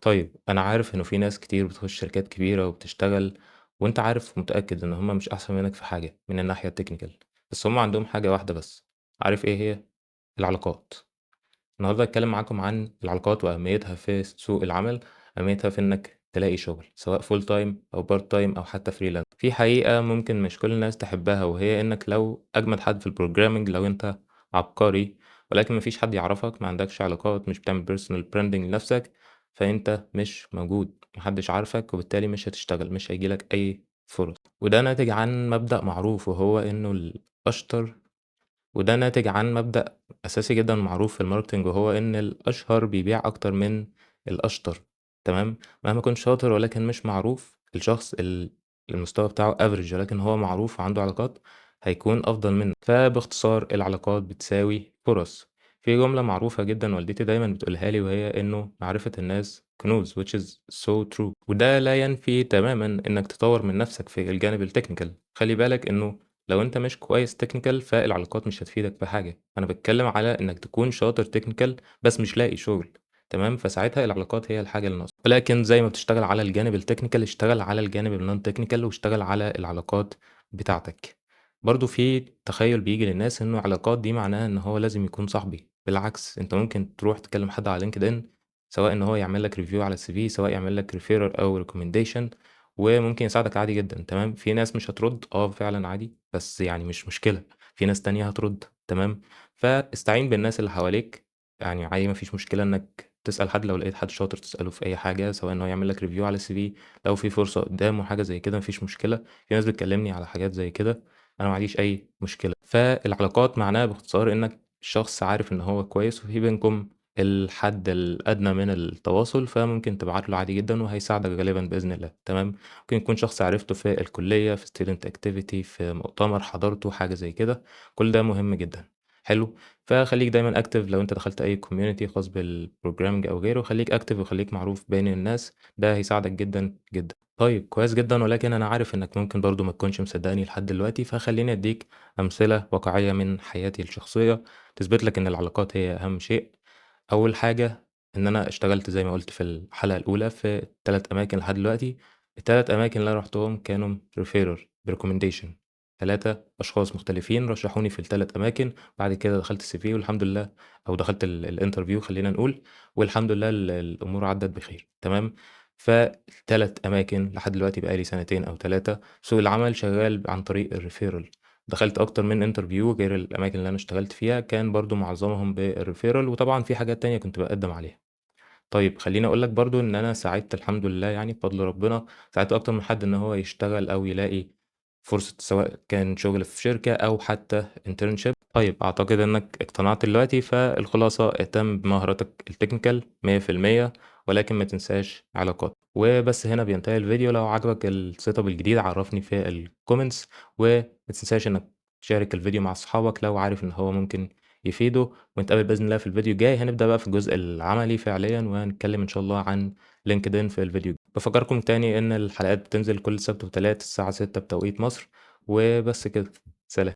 طيب أنا عارف إنه في ناس كتير بتخش شركات كبيرة وبتشتغل، وأنت عارف ومتأكد إن هم مش أحسن منك في حاجة من الناحية التكنيكال، بس هم عندهم حاجة واحدة بس، عارف إيه هي؟ العلاقات. النهارده هاتكلم معاكم عن العلاقات وأهميتها في سوق العمل، أهميتها في إنك تلاقي شغل سواء full time أو part time أو حتى freelance. في حقيقة ممكن مش كل الناس تحبها وهي إنك لو أجمد حد في الprogramming، لو أنت عبقري ولكن ما فيش حد يعرفك، ما عندكش علاقات، مش بتعمل personal branding لنفسك، فأنت مش موجود، ما حدش عارفك وبالتالي مش هتشتغل، مش هييجي لك أي فرص. وده ناتج عن مبدأ معروف وهو إنه الأشطر وده ناتج عن مبدأ أساسي جدًا معروف في الماركتينج، وهو إن الأشهر بيبيع أكتر من الأشطر، تمام؟ مهما كنت شاطر ولكن مش معروف، الشخص المستوى بتاعه average ولكن هو معروف وعنده علاقات، هيكون أفضل منك. فباختصار العلاقات بتساوي فرص. في جملة معروفة جدًا والدتي دايمًا بتقولها لي وهي إنه معرفة الناس كنوز which is so true. وده لا ينفي تمامًا إنك تطوّر من نفسك في الجانب الtechnical. خلّي بالك إنه لو أنت مش كويس technical فالعلاقات مش هتفيدك في حاجة، أنا باتكلم على إنك تكون شاطر technical بس مش لاقي شغل، تمام؟ فساعتها العلاقات هي الحاجة اللي ناقصة، ولكن زي ما بتشتغل على الجانب الtechnical اشتغل على الجانب الnon technical واشتغل على العلاقات بتاعتك. برضه في تخيُّل بييجي للناس إنه علاقات دي معناها إن هو لازم يكون صاحبي، بالعكس أنت ممكن تروح تكلم حد على LinkedIn سواء إن هو يعمل لك review على الCV سواء يعمل لك referral أو recommendation وممكن يساعدك عادي جدًا، تمام؟ في ناس مش هترُد، فعلًا عادي، بس يعني مش مشكلة، في ناس تانية هترُد، تمام؟ فاستعين بالناس اللي حواليك، يعني عادي ما فيش مشكلة إنك تسأل حد لو لقيت حد شاطر تسأله في أي حاجة، سواء إن هو يعمل لك review على الCV لو في فرصة قدّامه حاجة زي كده ما فيش مشكلة، في ناس بتكلمني على حاجات زي كده، أنا ما عنديش أي مشكلة. فالعلاقات معناها باختصار إنك شخص عارف إن هو كويس وفي بينكم الحد الأدنى من التواصل، فممكن تبعت له عادي جدًا وهيساعدك غالبًا بإذن الله، تمام؟ ممكن يكون شخص عرفته في الكلية، في student activity، في مؤتمر حضرته، حاجة زي كده، كل ده مهم جدًا، حلو؟ فخلّيك دايمًا active لو أنت دخلت أي community خاص بالprogramming أو غيره، خلّيك active وخلّيك معروف بين الناس، ده هيساعدك جدًا، جدًا. طيب كويس جدًا، ولكن أنا عارف إنك ممكن برضه ما تكونش مصدقني لحد دلوقتي، فخلّيني أدّيك أمثلة واقعية من حياتي الشخصية تثبت لك إن العلاقات هي أهم شيء. أول حاجة إن أنا اشتغلت زي ما قُلت في الحلقة الأولى في 3 أماكن لحد دلوقتي، ال3 أماكن اللي أنا رُحتهم كانوا referral بrecommendation، 3 أشخاص مختلفين رشحوني في ال3 أماكن، بعد كده دخلت الCV والحمد لله أو دخلت الinterview خلّينا نقول، والحمد لله الأمور عدّت بخير، تمام؟ فال3 أماكن لحد دلوقتي بقى لي سنتين أو 3 سوق العمل شغال عن طريق الreferral. دخلت أكتر من interview غير الأماكن اللي أنا اشتغلت فيها، كان برضه معظمهم بالreferral وطبعًا في حاجات تانية كنت باقدّم عليها. طيب خلّيني أقول لك برضه إن أنا ساعدت الحمد لله يعني بفضل ربنا، ساعدت أكتر من حد إن هو يشتغل أو يلاقي فرصة سواء كان شغل في شركة أو حتى internship. طيب أعتقد إنك اقتنعت دلوقتي، فالخلاصة اهتم بمهاراتك الtechnical 100% ولكن ما تنساش علاقاتك. وبس هنا بينتهي الفيديو، لو عجبك الsetup الجديد عرّفني في الcomments وما تنساش إنك تشارك الفيديو مع صحابك لو عارف إن هو ممكن يفيده، ونتقابل بإذن الله في الفيديو الجاي، هنبدأ بقى في الجزء العملي فعليًا وهنتكلم إن شاء الله عن LinkedIn في الفيديو. بافكّركم تاني إن الحلقات بتنزل كل سبت وتلات الساعة 18:00 بتوقيت مصر، وبس كده، سلام.